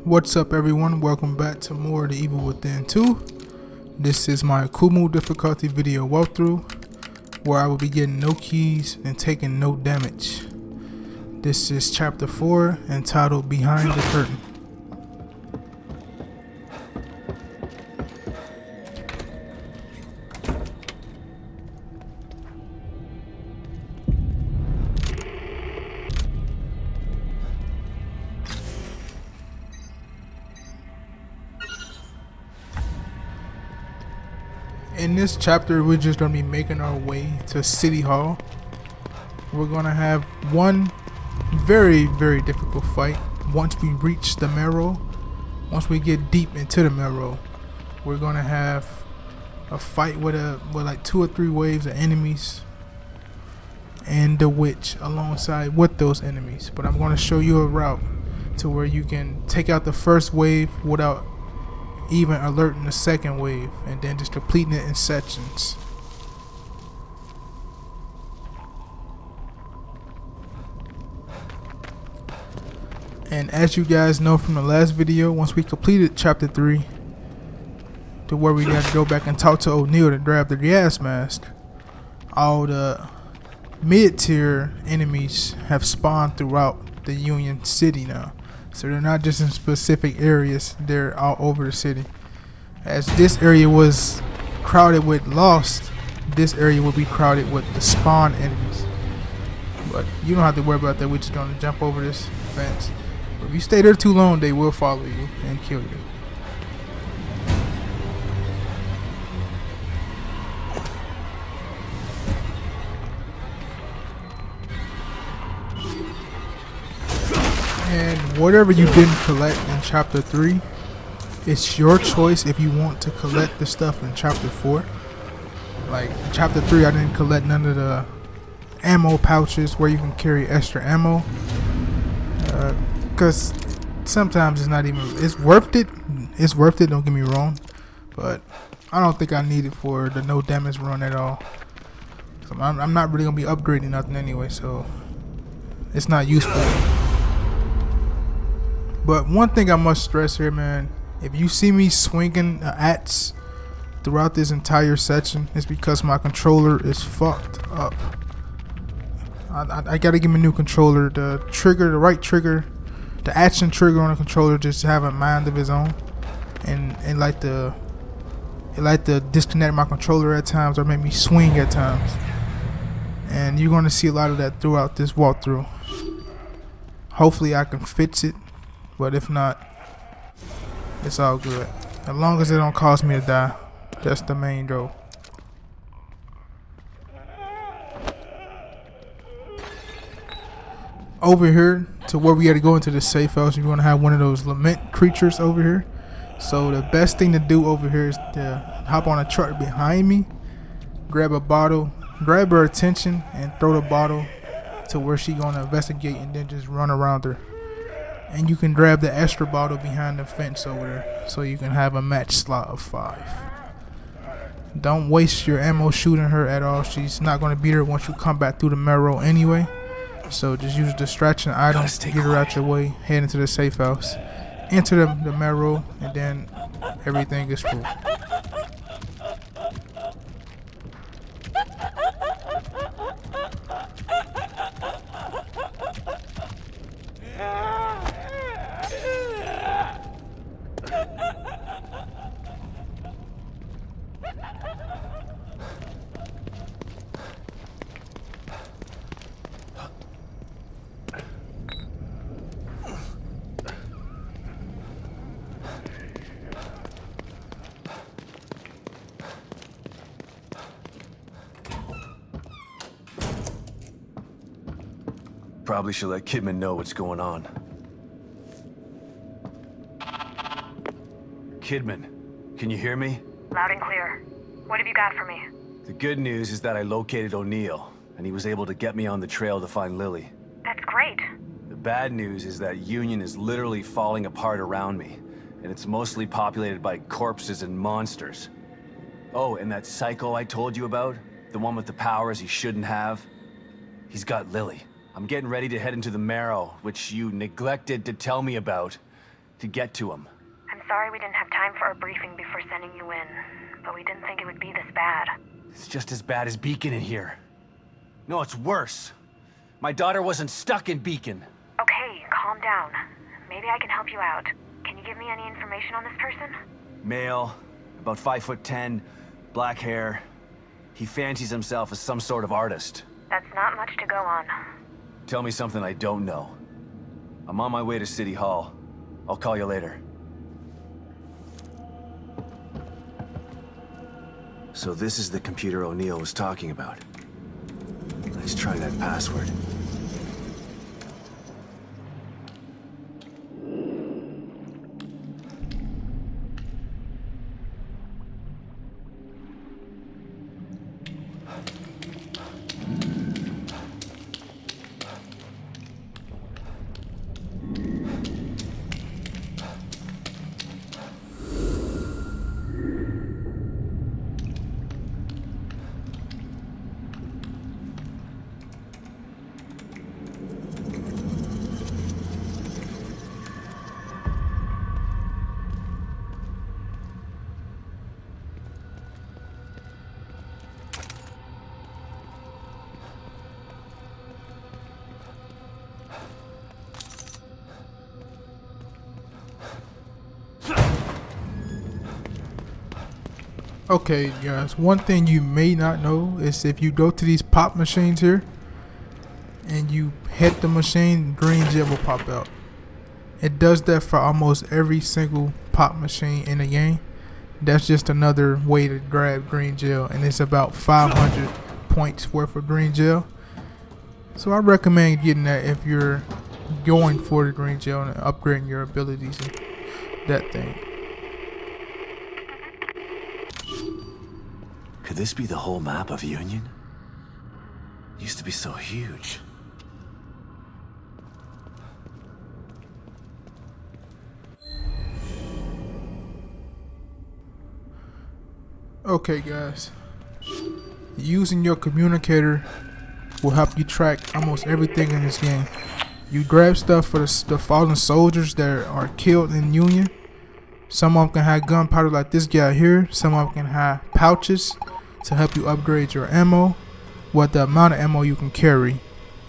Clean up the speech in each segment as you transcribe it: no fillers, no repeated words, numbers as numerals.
What's up everyone, welcome back to more of the Evil Within 2. This is my Akumu difficulty video walkthrough, where I will be getting no keys and taking no damage. This is chapter 4 entitled Behind the Curtain. In this chapter, we're just going to be making our way to City Hall. We're going to have one very difficult fight. Once we reach the marrow, once we get deep into the marrow, we're going to have a fight with like 2 or 3 waves of enemies and the witch alongside with those enemies. But I'm going to show you a route to where you can take out the first wave without even alerting the second wave, and then just completing it in sections. And as you guys know from the last video, once we completed chapter 3 to where we got to go back and talk to O'Neil to grab the gas mask, all the mid-tier enemies have spawned throughout the Union City now. So they're not just in specific areas, they're all over the city. As this area was crowded with Lost, this area will be crowded with the spawn enemies. But you don't have to worry about that, we're just going to jump over this fence. But if you stay there too long, they will follow you and kill you. And whatever you didn't collect in chapter 3, it's your choice if you want to collect the stuff in chapter 4. Like in chapter 3, I didn't collect none of the ammo pouches where you can carry extra ammo, because sometimes it's not even, it's worth it, don't get me wrong, but I don't think I need it for the no damage run at all. So I'm not really gonna be upgrading nothing anyway, so it's not useful. But one thing I must stress here, man, if you see me swinging an axe throughout this entire section, it's because my controller is fucked up. I gotta give me a new controller. The trigger, the right trigger, the action trigger on the controller just have a mind of its own, and it like to disconnect my controller at times or make me swing at times. And you're gonna see a lot of that throughout this walkthrough. Hopefully I can fix it. But if not, it's all good. As long as it don't cause me to die, that's the main goal. Over here, to where we got to go into the safe house, you're going to have one of those lament creatures over here. So the best thing to do over here is to hop on a truck behind me, grab a bottle, grab her attention, and throw the bottle to where she's going to investigate, and then just run around her. And you can grab the extra bottle behind the fence over there, so you can have a match slot of 5. Don't waste your ammo shooting her at all. She's not going to beat her once you come back through the marrow anyway. So just use a distraction item to get her out your way, head into the safe house, enter the marrow, and then everything is cool. Probably should let Kidman know what's going on. Kidman, can you hear me? Loud and clear. What have you got for me? The good news is that I located O'Neil, and he was able to get me on the trail to find Lily. That's great. The bad news is that Union is literally falling apart around me, and it's mostly populated by corpses and monsters. Oh, and that psycho I told you about? The one with the powers he shouldn't have? He's got Lily. I'm getting ready to head into the marrow, which you neglected to tell me about. to get to him. I'm sorry we didn't have time for a briefing before sending you in, but we didn't think it would be this bad. It's just as bad as Beacon in here. No, it's worse. My daughter wasn't stuck in Beacon. Okay, calm down. Maybe I can help you out. Can you give me any information on this person? Male, about 5'10", black hair. He fancies himself as some sort of artist. That's not much to go on. Tell me something I don't know. I'm on my way to City Hall. I'll call you later. So this is the computer O'Neill was talking about. Let's try that password. Okay, guys, one thing you may not know is if you go to these pop machines here and you hit the machine, green gel will pop out. It does that for almost every single pop machine in the game. That's just another way to grab green gel, and it's about 500 points worth of green gel. So I recommend getting that if you're going for the green gel and upgrading your abilities and that thing. Could this be the whole map of Union? Used to be so huge. Okay, guys, using your communicator will help you track almost everything in this game. You grab stuff for the fallen soldiers that are killed in Union. Some of them can have gunpowder like this guy here. Some of them can have pouches to help you upgrade your ammo, what the amount of ammo you can carry,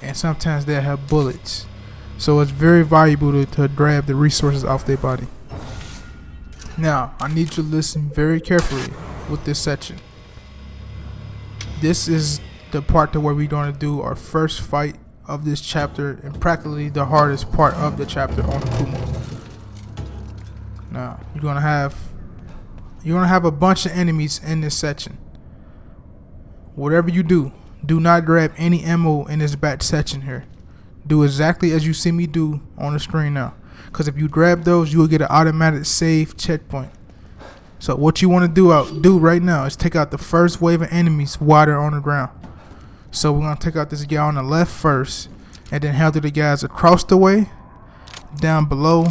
and sometimes they have bullets. So it's very valuable to grab the resources off their body. Now, I need you to listen very carefully with this section. This is the part to where we're going to do our first fight of this chapter, and practically the hardest part of the chapter on Akumu. Now, you're gonna have a bunch of enemies in this section. Whatever you do, do not grab any ammo in this back section here. Do exactly as you see me do on the screen now, because if you grab those, you will get an automatic save checkpoint. So what you want to do right now is take out the first wave of enemies while they're on the ground. So we're gonna take out this guy on the left first, and then handle the guys across the way, down below.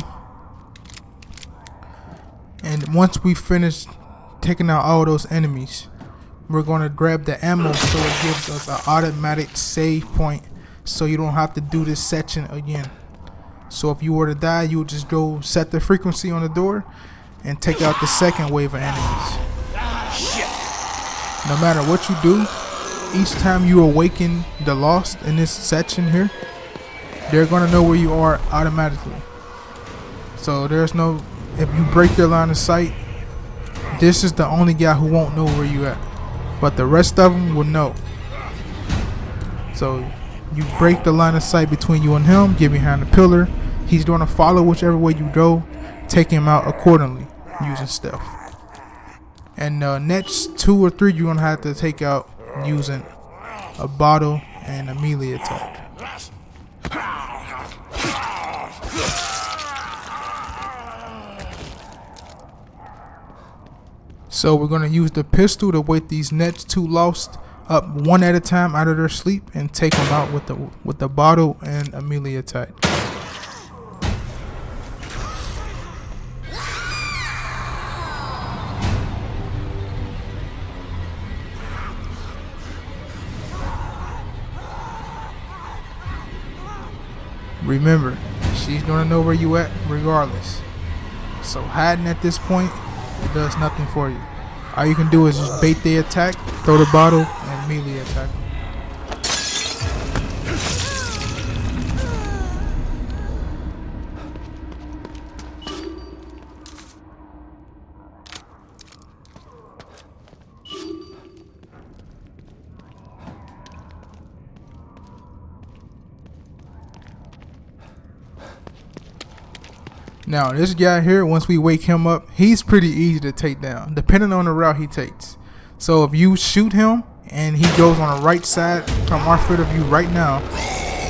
And once we finish taking out all those enemies, we're going to grab the ammo so it gives us an automatic save point, so you don't have to do this section again. So if you were to die, you would just go set the frequency on the door and take out the second wave of enemies. No matter what you do, each time you awaken the lost in this section here, they're going to know where you are automatically. So there's no, if you break their line of sight, this is the only guy who won't know where you at, but the rest of them will know. So you break the line of sight between you and him, get behind the pillar. He's going to follow whichever way you go, take him out accordingly using stealth. And next 2 or 3 you're going to have to take out using a bottle and a melee attack. So we're going to use the pistol to wake these next 2 lost up one at a time out of their sleep and take them out with the bottle and a melee attack. Remember, she's going to know where you at regardless. So hiding at this point, it does nothing for you. All you can do is just bait the attack, throw the bottle, and melee attack. Now this guy here, once we wake him up, he's pretty easy to take down, depending on the route he takes. So if you shoot him and he goes on the right side from our field of view right now,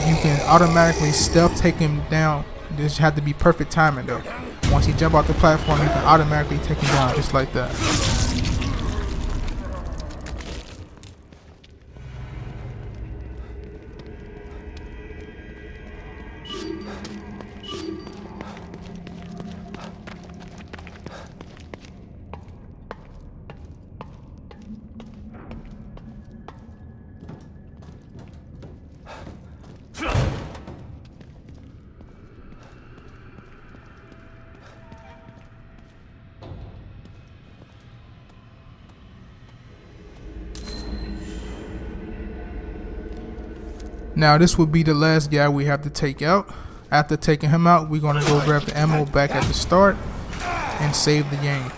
you can automatically stealth take him down. You just have to be perfect timing though. Once he jump off the platform, you can automatically take him down just like that. Now this would be the last guy we have to take out. After taking him out, we're gonna go grab the ammo back at the start and save the game.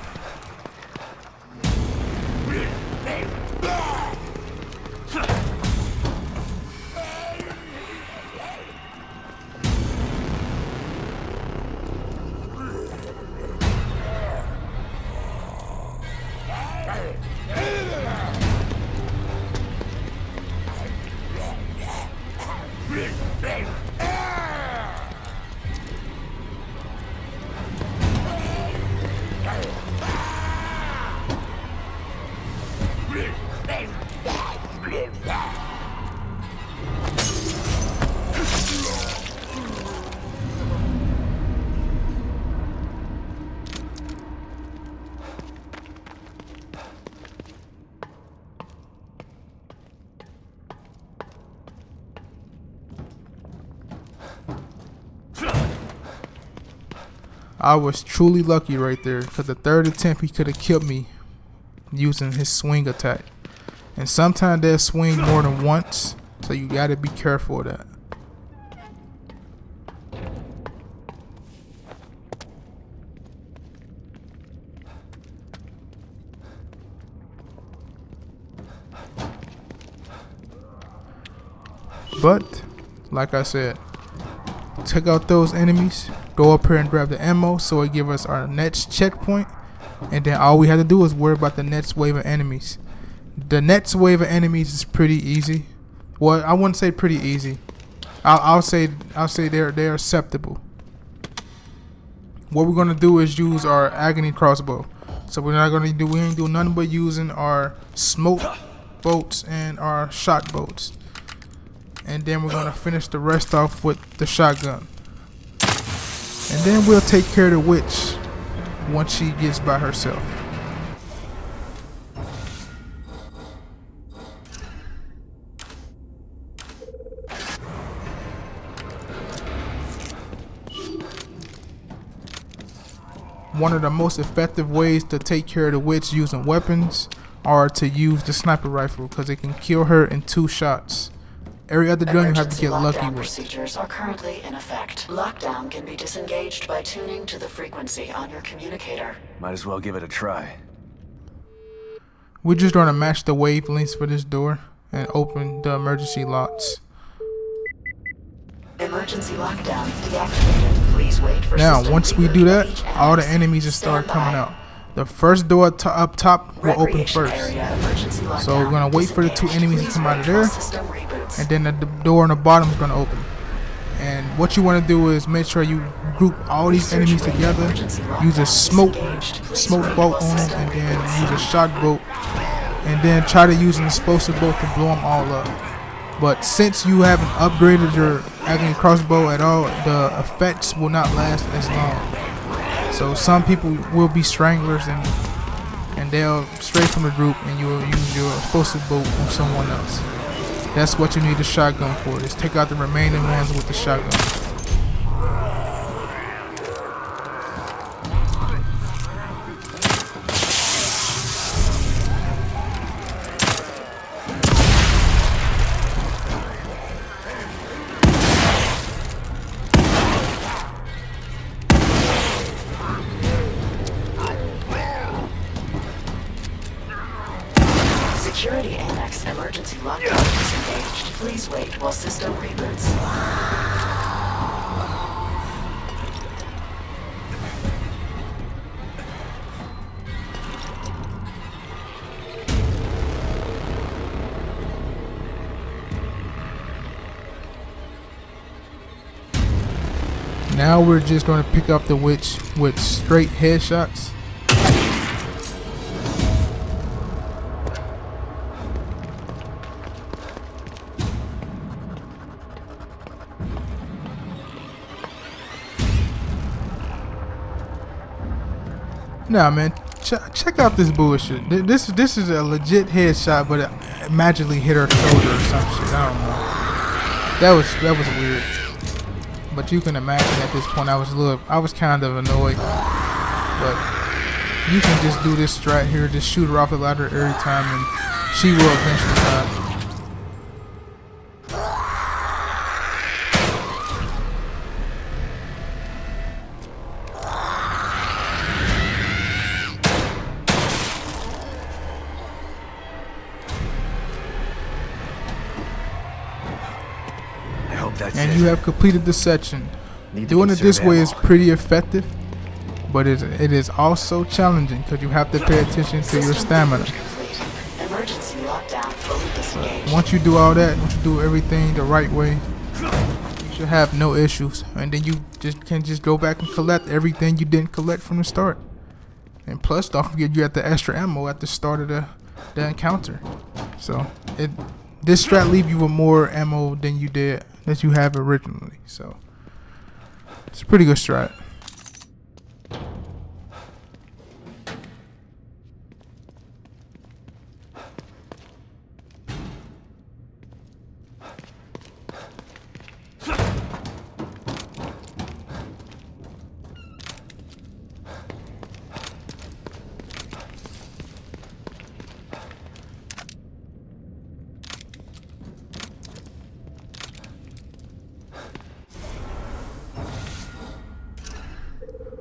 I was truly lucky right there, because the third attempt he could have killed me using his swing attack. And sometimes they'll swing more than once, so you gotta be careful of that. But, like I said, take out those enemies, go up here and grab the ammo so it give us our next checkpoint, and then all we have to do is worry about the next wave of enemies. The next wave of enemies is pretty easy. Well, I wouldn't say pretty easy. I'll say they're acceptable. What we're gonna do is use our agony crossbow. So we ain't do nothing but using our smoke bolts and our shot bolts. And then we're gonna finish the rest off with the shotgun. And then we'll take care of the witch once she gets by herself. One of the most effective ways to take care of the witch using weapons are to use the sniper rifle, because it can kill her in 2 shots. Every other gun you have to get lucky with. Procedures are currently in effect. Lockdown can be disengaged by tuning to the frequency on your communicator. Might as well give it a try. We're just going to match the wavelengths for this door and open the emergency locks. Emergency lockdown deactivated. Please wait for now, system once we reboot do that, for each all the enemy. enemies will start Stand coming by. out. The first door up top will open Recreation first. area emergency So we're lockdown going to wait for the 2 disengaged. enemies to Please come out wait of for there. system reboots. And then the door on the bottom is going to open. And what you want to do is make sure you group all these enemies together. Use a smoke bolt on them, and then use a shot bolt. And then try to use an explosive bolt to blow them all up. But since you haven't upgraded your agony crossbow at all, the effects will not last as long. So some people will be stranglers, and they'll stray from the group, and you will use your explosive bolt on someone else. That's what you need the shotgun for. Just take out the remaining ones with the shotgun. lockdown disengaged. Please wait while system reboots. Now we're just going to pick up the witch with straight headshots. Nah, man, check out this bullshit. This is a legit headshot, but it magically hit her shoulder or some shit. I don't know. That was weird. But you can imagine at this point I was kind of annoyed. But you can just do this right here, just shoot her off the ladder every time, and she will eventually die. And you have completed the section. Doing it this way is pretty effective, but it is also challenging because you have to pay attention to your stamina. Emergency lockdown fully disengaged. Once you do all that, once you do everything the right way, you should have no issues. And then you can go back and collect everything you didn't collect from the start. And plus, don't forget you had the extra ammo at the start of the encounter. So this strat leave you with more ammo than you did that you have originally. So it's a pretty good strat.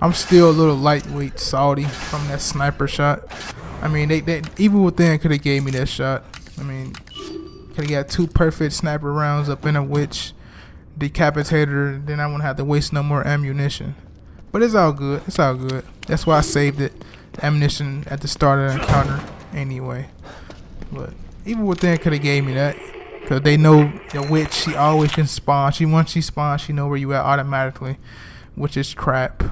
I'm still a little lightweight salty from that sniper shot. I mean, they Evil Within could have gave me that shot. I mean, could have got 2 perfect sniper rounds up in a witch, decapitated her, then I wouldn't have to waste no more ammunition. But it's all good. It's all good. That's why I saved it, the ammunition at the start of the encounter anyway. But Evil Within could have gave me that, because they know the witch, she always can spawn. Once she spawns, she know where you at automatically, which is crap.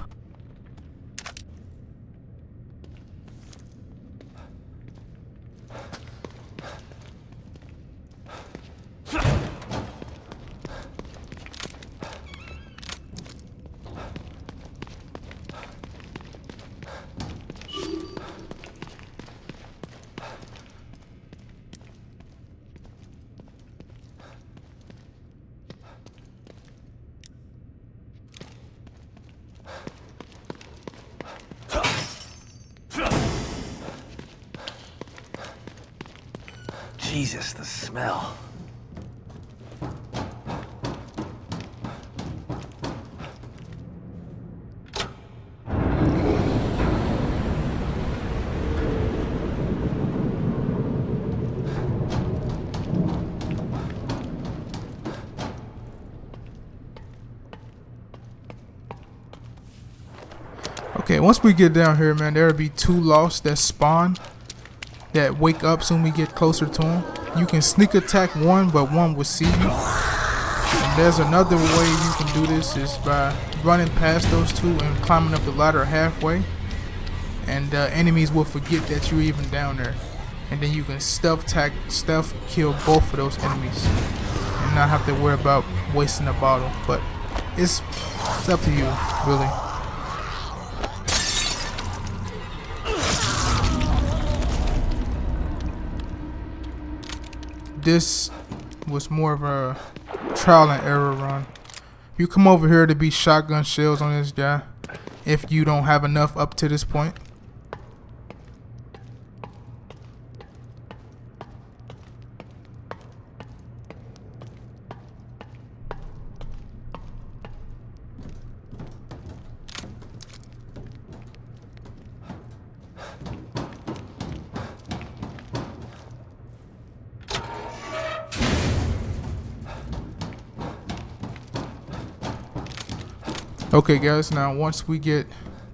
Jesus, the smell. Okay, once we get down here, man, there'll be 2 lost that spawn, that wake up soon we get closer to them. You can sneak attack one, but one will see you. And there's another way you can do this, is by running past those 2 and climbing up the ladder halfway. And enemies will forget that you're even down there. And then you can stealth kill both of those enemies and not have to worry about wasting a bottle. But it's up to you, really. This was more of a trial and error run. You come over here to be shotgun shells on this guy if you don't have enough up to this point. Okay, guys. Now, once we get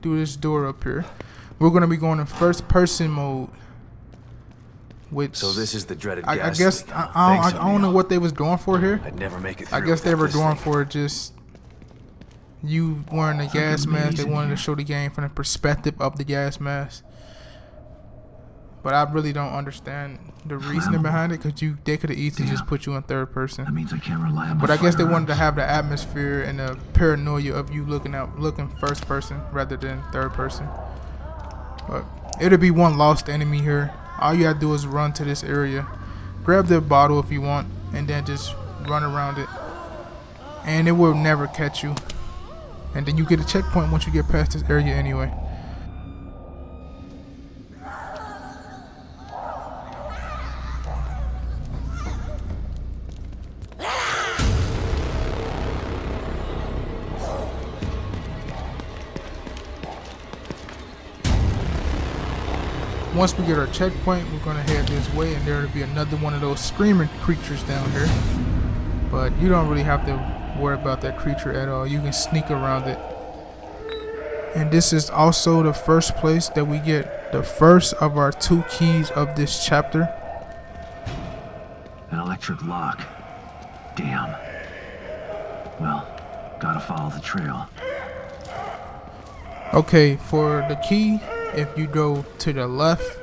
through this door up here, we're gonna be going in first-person mode. Which So this is the dreaded I gas guess leak. I Thanks, don't know O'Neill. what they was going for here. I'd never make it through. I guess they without were this going thing. for just you wearing the gas mask. They wanted to show the game from the perspective of the gas mask. But I really don't understand the reasoning behind it, because they could have easily just put you in third person. That means I can't rely on my But I guess they wanted to firearms. have the atmosphere and the paranoia of you looking first person rather than third person. But it'll be one lost enemy here. All you gotta do is run to this area, grab the bottle if you want, and then just run around it. And it will never catch you. And then you get a checkpoint once you get past this area anyway. Once we get our checkpoint, we're gonna head this way, and there'll be another one of those screaming creatures down here. But you don't really have to worry about that creature at all. You can sneak around it. And this is also the first place that we get the first of our 2 keys of this chapter. An electric lock. Damn. Well, gotta follow the trail. Okay, for the key, if you go to the left,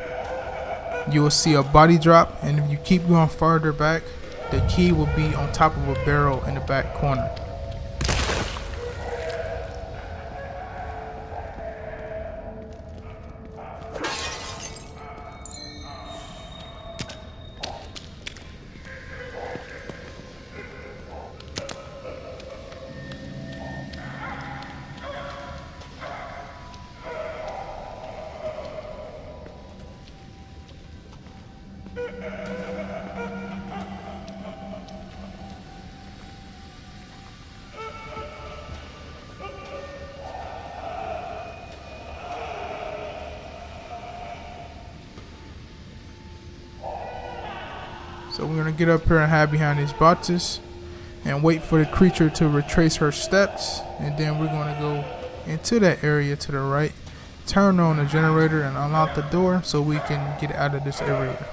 you will see a body drop, and if you keep going farther back, the key will be on top of a barrel in the back corner. So we're gonna get up here and hide behind these boxes and wait for the creature to retrace her steps, and then we're gonna go into that area to the right, turn on the generator and unlock the door so we can get out of this area.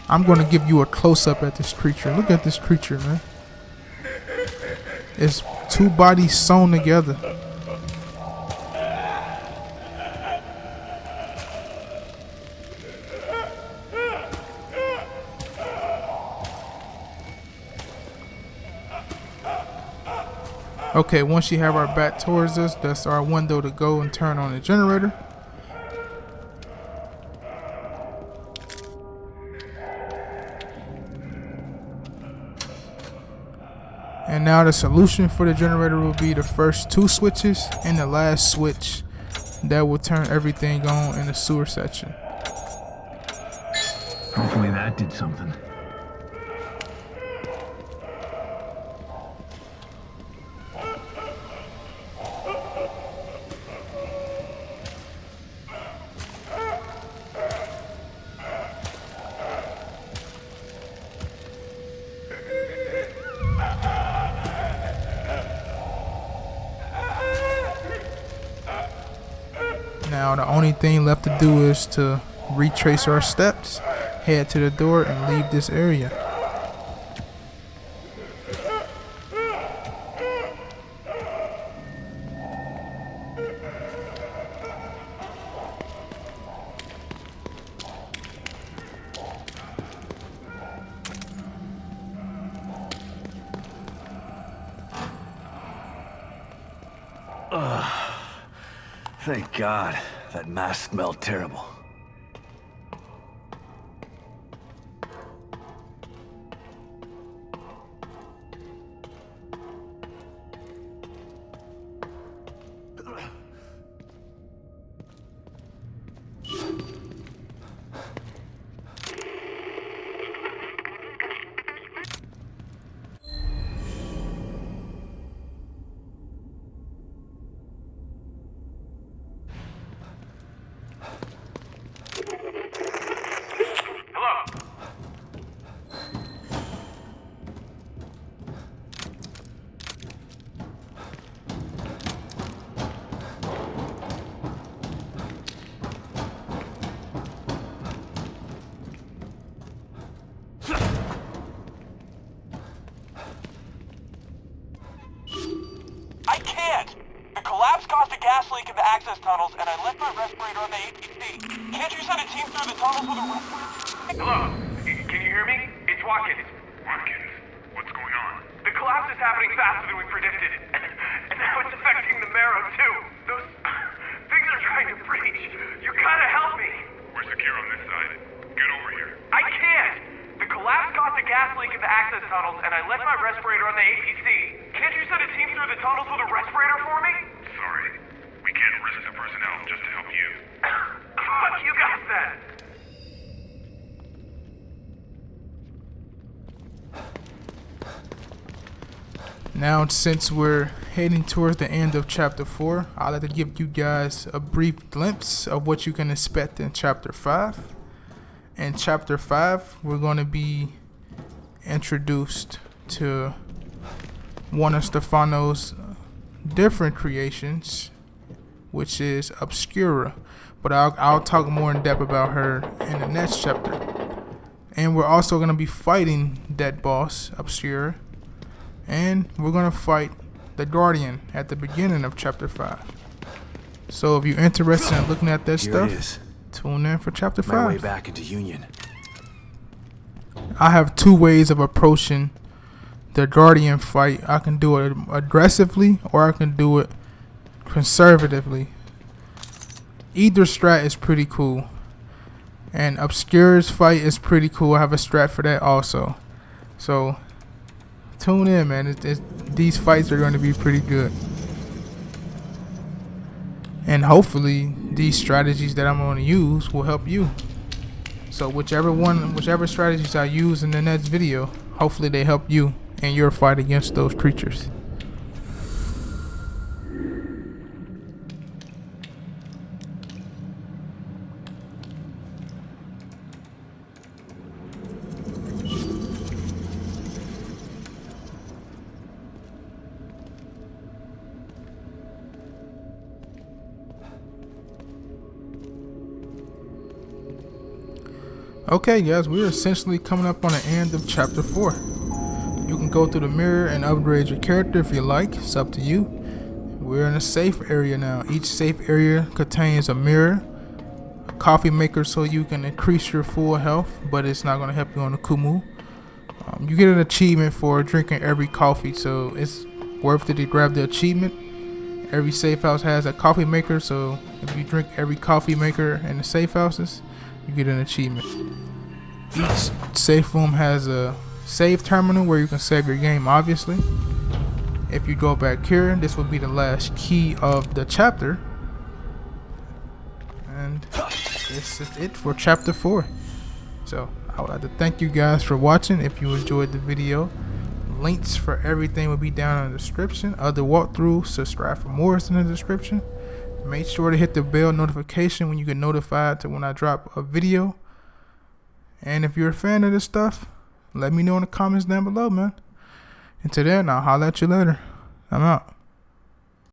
I'm gonna give you a close-up at this creature. Look at this creature, man. It's 2 bodies sewn together. Okay, once you have our back towards us, that's our window to go and turn on the generator. And now the solution for the generator will be the first 2 switches and the last switch that will turn everything on in the sewer section. Hopefully that did something. Now the only thing left to do is to retrace our steps, head to the door, and leave this area. Thank God. That mask smelled terrible. a gas leak in the access tunnels, and I left my respirator on the APC. Can't you send a team through the tunnels with a respirator? Hello? Can you hear me? It's Watkins. Watkins, what's going on? The collapse is happening faster than we predicted. And now it's affecting the marrow, too. Those things are trying to breach. You gotta help me. We're secure on this side. Get over here. I can't. The collapse caused a gas leak in the access tunnels, and I left my respirator on the APC. Can't you send a team through the tunnels with a respirator for me? Sorry. We can't risk the personnel just to help you. Fuck you guys then. Now, since we're heading towards the end of chapter 4, I'd like to give you guys a brief glimpse of what you can expect in chapter 5. In chapter 5, we're going to be introduced to one of Stefano's different creations, which is Obscura. But I'll talk more in depth about her in the next chapter. And we're also going to be fighting that boss, Obscura. And we're going to fight the Guardian at the beginning of chapter 5. So if you're interested in looking at that Here stuff, it is. tune in for chapter 5. My way back into Union. I have two ways of approaching the Guardian fight. I can do it aggressively or I can do it conservatively. Either strat is pretty cool. And Obscura's fight is pretty cool. I have a strat for that also. So tune in, man. These fights are going to be pretty good. And hopefully these strategies that I'm going to use will help you. So whichever strategies I use in the next video, hopefully they help you in your fight against those creatures. Okay guys, we're essentially coming up on the end of chapter 4. You can go through the mirror and upgrade your character if you like. It's up to you. We're in a safe area now. Each safe area contains a mirror, a coffee maker so you can increase your full health, but it's not going to help you on Akumu. You get an achievement for drinking every coffee, so it's worth it to grab the achievement. Every safe house has a coffee maker, so if you drink every coffee maker in the safe houses, you get an achievement. Each safe room has a save terminal where you can save your game, obviously. If you go back here, this will be the last key of the chapter. And this is it for chapter 4. So I would like to thank you guys for watching. If you enjoyed the video, links for everything will be down in the description. Other walkthroughs, subscribe for more is in the description. Make sure to hit the bell notification when you get notified to when I drop a video. And if you're a fan of this stuff, let me know in the comments down below, man. Until then, I'll holler at you later. I'm out.